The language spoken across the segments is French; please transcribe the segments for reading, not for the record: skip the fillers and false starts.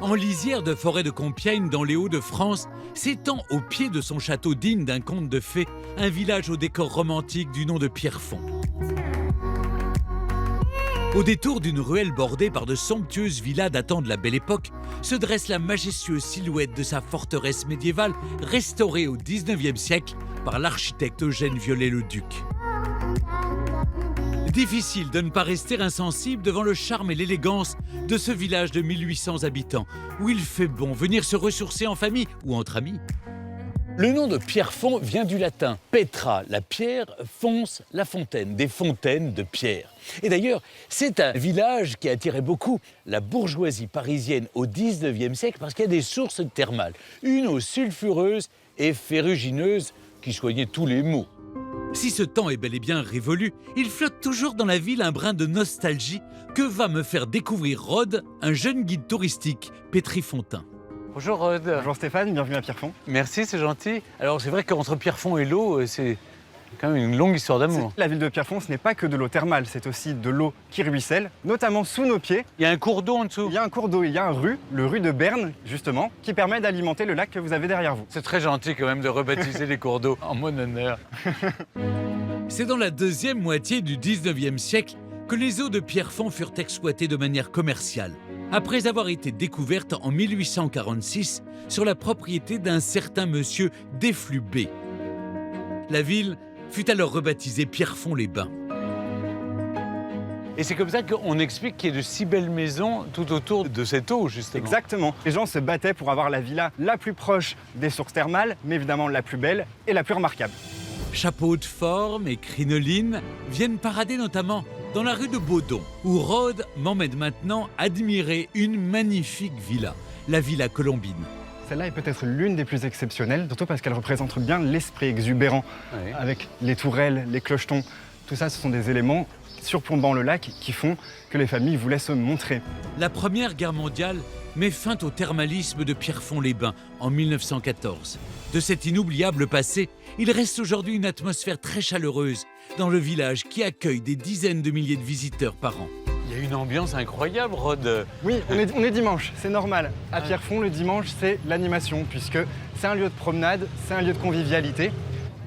En lisière de forêt de Compiègne, dans les Hauts-de-France, s'étend au pied de son château digne d'un conte de fées, un village au décor romantique du nom de Pierrefonds. Au détour d'une ruelle bordée par de somptueuses villas datant de la Belle Époque, se dresse la majestueuse silhouette de sa forteresse médiévale restaurée au XIXe siècle par l'architecte Eugène Viollet-le-Duc. Difficile de ne pas rester insensible devant le charme et l'élégance de ce village de 1800 habitants, où il fait bon venir se ressourcer en famille ou entre amis. Le nom de Pierrefonds vient du latin petra, la pierre, fons, la fontaine, des fontaines de pierre. Et d'ailleurs, c'est un village qui a attiré beaucoup la bourgeoisie parisienne au XIXe siècle parce qu'il y a des sources thermales, une eau sulfureuse et ferrugineuse qui soignait tous les maux. Si ce temps est bel et bien révolu, il flotte toujours dans la ville un brin de nostalgie que va me faire découvrir Rod, un jeune guide touristique pétrifontain. Bonjour Rod. Bonjour Stéphane, bienvenue à Pierrefonds. Merci, c'est gentil. Alors c'est vrai qu'entre Pierrefonds et l'eau, c'est quand même une longue histoire d'amour. La ville de Pierrefonds, ce n'est pas que de l'eau thermale, c'est aussi de l'eau qui ruisselle, notamment sous nos pieds. Il y a un cours d'eau en dessous. Il y a un cours d'eau, il y a un rue, le rue de Berne, justement, qui permet d'alimenter le lac que vous avez derrière vous. C'est très gentil quand même de rebaptiser les cours d'eau en mon honneur. C'est dans la deuxième moitié du XIXe siècle que les eaux de Pierrefonds furent exploitées de manière commerciale, après avoir été découvertes en 1846 sur la propriété d'un certain monsieur Desflux-B. La ville fut alors rebaptisée Pierrefonds-les-Bains. Et c'est comme ça qu'on explique qu'il y a de si belles maisons tout autour de cette eau, justement. Exactement. Les gens se battaient pour avoir la villa la plus proche des sources thermales, mais évidemment la plus belle et la plus remarquable. Chapeaux de forme et crinolines viennent parader notamment dans la rue de Baudon, où Rod m'emmène maintenant admirer une magnifique villa, la Villa Colombine. Celle-là est peut-être l'une des plus exceptionnelles, surtout parce qu'elle représente bien l'esprit exubérant, Oui. avec les tourelles, les clochetons. Tout ça, ce sont des éléments surplombant le lac qui font que les familles voulaient se montrer. La Première Guerre mondiale met fin au thermalisme de Pierrefonds-les-Bains en 1914. De cet inoubliable passé, il reste aujourd'hui une atmosphère très chaleureuse dans le village qui accueille des dizaines de milliers de visiteurs par an. Il y a une ambiance incroyable, Rod. Oui, on est dimanche, c'est normal. À Pierrefonds, le dimanche, c'est l'animation, puisque c'est un lieu de promenade, c'est un lieu de convivialité.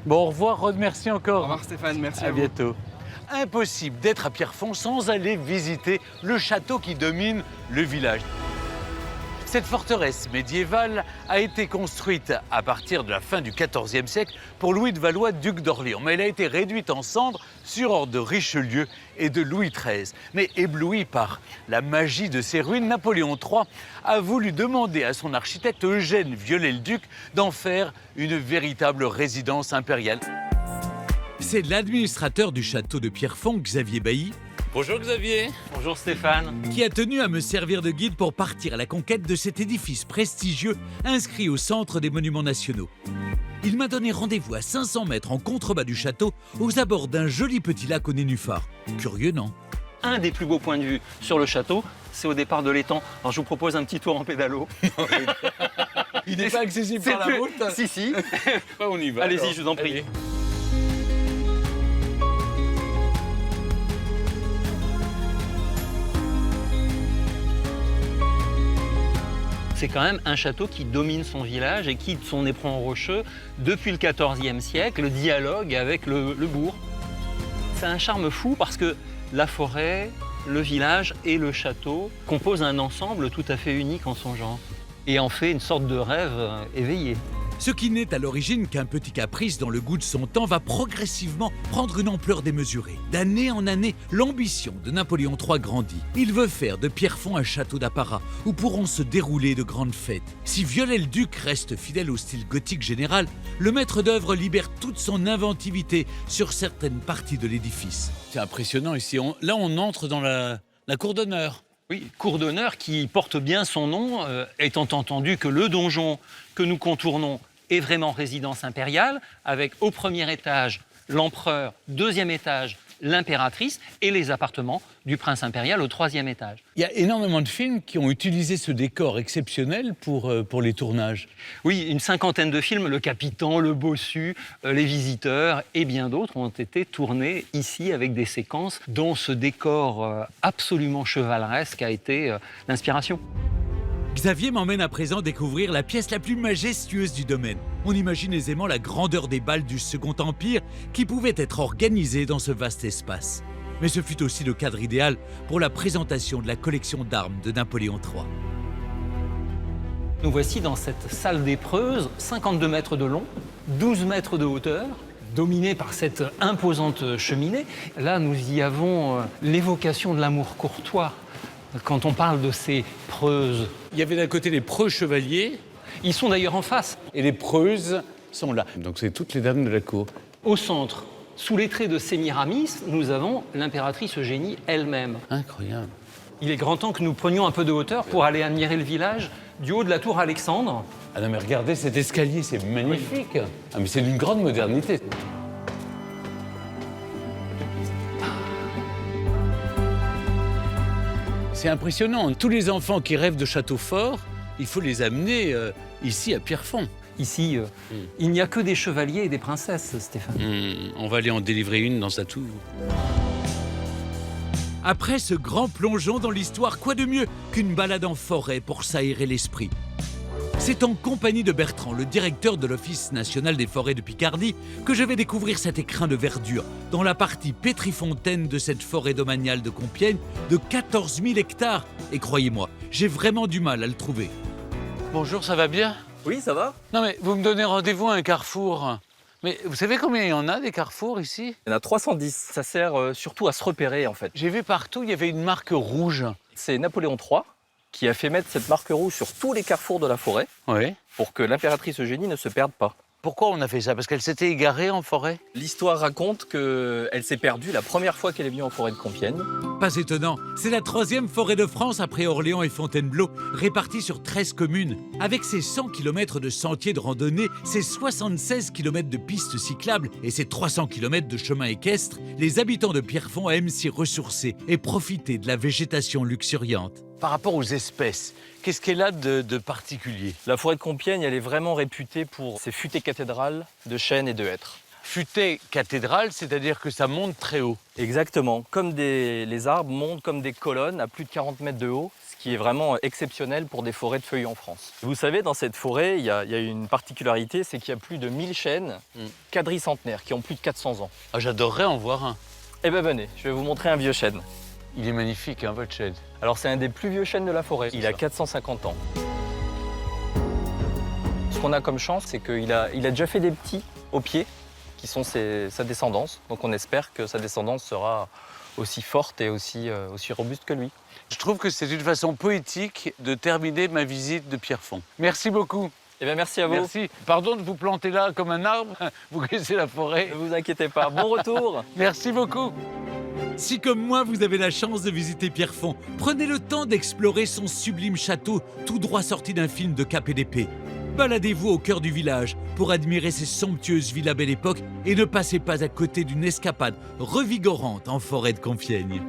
Bon, au revoir, Rod, merci encore. Au revoir Stéphane, merci À à vous. bientôt. Impossible d'être à Pierrefonds sans aller visiter le château qui domine le village. Cette forteresse médiévale a été construite à partir de la fin du XIVe siècle pour Louis de Valois, duc d'Orléans. Mais elle a été réduite en cendres sur ordre de Richelieu et de Louis XIII. Mais ébloui par la magie de ces ruines, Napoléon III a voulu demander à son architecte Eugène Viollet-le-Duc d'en faire une véritable résidence impériale. C'est l'administrateur du château de Pierrefonds, Xavier Bailly, Bonjour Xavier. Bonjour Stéphane. qui a tenu à me servir de guide pour partir à la conquête de cet édifice prestigieux inscrit au centre des monuments nationaux. Il m'a donné rendez-vous à 500 mètres en contrebas du château, aux abords d'un joli petit lac au nénuphar. Curieux, non? Un des plus beaux points de vue sur le château, c'est au départ de l'étang. Alors je vous propose un petit tour en pédalo. Il n'est pas accessible C'est par la plus- route. Si, si. On y va. Allez-y, alors. je vous en prie. Allez. C'est quand même un château qui domine son village et qui, de son éperon rocheux, depuis le XIVe siècle, dialogue avec le bourg. C'est un charme fou parce que la forêt, le village et le château composent un ensemble tout à fait unique en son genre et en fait une sorte de rêve éveillé. Ce qui n'est à l'origine qu'un petit caprice dans le goût de son temps va progressivement prendre une ampleur démesurée. D'année en année, l'ambition de Napoléon III grandit. Il veut faire de Pierrefonds un château d'apparat où pourront se dérouler de grandes fêtes. Si Viollet-le-Duc reste fidèle au style gothique général, le maître d'œuvre libère toute son inventivité sur certaines parties de l'édifice. C'est impressionnant ici. Là, on entre dans la cour d'honneur. Oui, cour d'honneur qui porte bien son nom, étant entendu que le donjon que nous contournons est vraiment résidence impériale, avec au premier étage l'empereur, deuxième étage l'impératrice et les appartements du prince impérial au troisième étage. Il y a énormément de films qui ont utilisé ce décor exceptionnel pour les tournages. Oui, une cinquantaine de films, Le Capitan, Le Bossu, Les Visiteurs et bien d'autres ont été tournés ici avec des séquences dont ce décor absolument chevaleresque a été l'inspiration. Xavier m'emmène à présent découvrir la pièce la plus majestueuse du domaine. On imagine aisément la grandeur des balles du Second Empire qui pouvaient être organisées dans ce vaste espace. Mais ce fut aussi le cadre idéal pour la présentation de la collection d'armes de Napoléon III. Nous voici dans cette salle d'épreuves, 52 mètres de long, 12 mètres de hauteur, dominée par cette imposante cheminée. Là, nous y avons l'évocation de l'amour courtois quand on parle de ces preuses. Il y avait d'un côté les preux chevaliers, Ils sont d'ailleurs en face. et les preuses sont là. Donc c'est toutes les dames de la cour. Au centre, sous les traits de Sémiramis, nous avons l'impératrice Eugénie elle-même. Incroyable. Il est grand temps que nous prenions un peu de hauteur pour aller admirer le village du haut de la tour Alexandre. Ah non mais regardez cet escalier, c'est magnifique. Ah mais c'est d'une grande modernité. C'est impressionnant. Tous les enfants qui rêvent de château fort, il faut les amener ici à Pierrefonds. Ici, il n'y a que des chevaliers et des princesses, Stéphane. On va aller en délivrer une dans sa tour. Après ce grand plongeon dans l'histoire, quoi de mieux qu'une balade en forêt pour s'aérer l'esprit? C'est en compagnie de Bertrand, le directeur de l'Office national des forêts de Picardie, que je vais découvrir cet écrin de verdure dans la partie pétrifontaine de cette forêt domaniale de Compiègne de 14 000 hectares. Et croyez-moi, j'ai vraiment du mal à le trouver. Bonjour, ça va bien? Oui, ça va? Non mais vous me donnez rendez-vous à un carrefour. Mais vous savez combien il y en a des carrefours ici? Il y en a 310. Ça sert surtout à se repérer, en fait. J'ai vu partout, il y avait une marque rouge. C'est Napoléon III qui a fait mettre cette marque rouge sur tous les carrefours de la forêt Oui. pour que l'impératrice Eugénie ne se perde pas. Pourquoi on a fait ça? Parce qu'elle s'était égarée en forêt? L'histoire raconte qu'elle s'est perdue la première fois qu'elle est venue en forêt de Compiègne. Pas étonnant, c'est la 3e forêt de France après Orléans et Fontainebleau, répartie sur 13 communes. Avec ses 100 km de sentiers de randonnée, ses 76 km de pistes cyclables et ses 300 km de chemins équestres, les habitants de Pierrefonds aiment s'y ressourcer et profiter de la végétation luxuriante. Par rapport aux espèces, qu'est-ce qu'elle a de particulier? La forêt de Compiègne, elle est vraiment réputée pour ses futaies cathédrales de chênes et de hêtres. Futée cathédrale, c'est-à-dire que ça monte très haut. Exactement. Comme les arbres montent comme des colonnes à plus de 40 mètres de haut, ce qui est vraiment exceptionnel pour des forêts de feuillus en France. Vous savez, dans cette forêt, il y a une particularité, c'est qu'il y a plus de 1000 chênes quadricentenaires qui ont plus de 400 ans. Ah, j'adorerais en voir un. Eh bien venez, je vais vous montrer un vieux chêne. Il est magnifique, hein, votre chêne. Alors c'est un des plus vieux chênes de la forêt, il a ça. 450 ans. Ce qu'on a comme chance, c'est qu'il a déjà fait des petits au pied, qui sont sa descendance. Donc on espère que sa descendance sera aussi forte et aussi robuste que lui. Je trouve que c'est une façon poétique de terminer ma visite de Pierrefonds. Merci beaucoup. Eh bien merci à vous. Merci. Pardon de vous planter là comme un arbre. Vous connaissez la forêt. Ne vous inquiétez pas. Bon retour. Merci beaucoup. Si comme moi vous avez la chance de visiter Pierrefonds, prenez le temps d'explorer son sublime château tout droit sorti d'un film de Cap et d'Épée. Baladez-vous au cœur du village pour admirer ces somptueuses villas Belle Époque et ne passez pas à côté d'une escapade revigorante en forêt de Compiègne.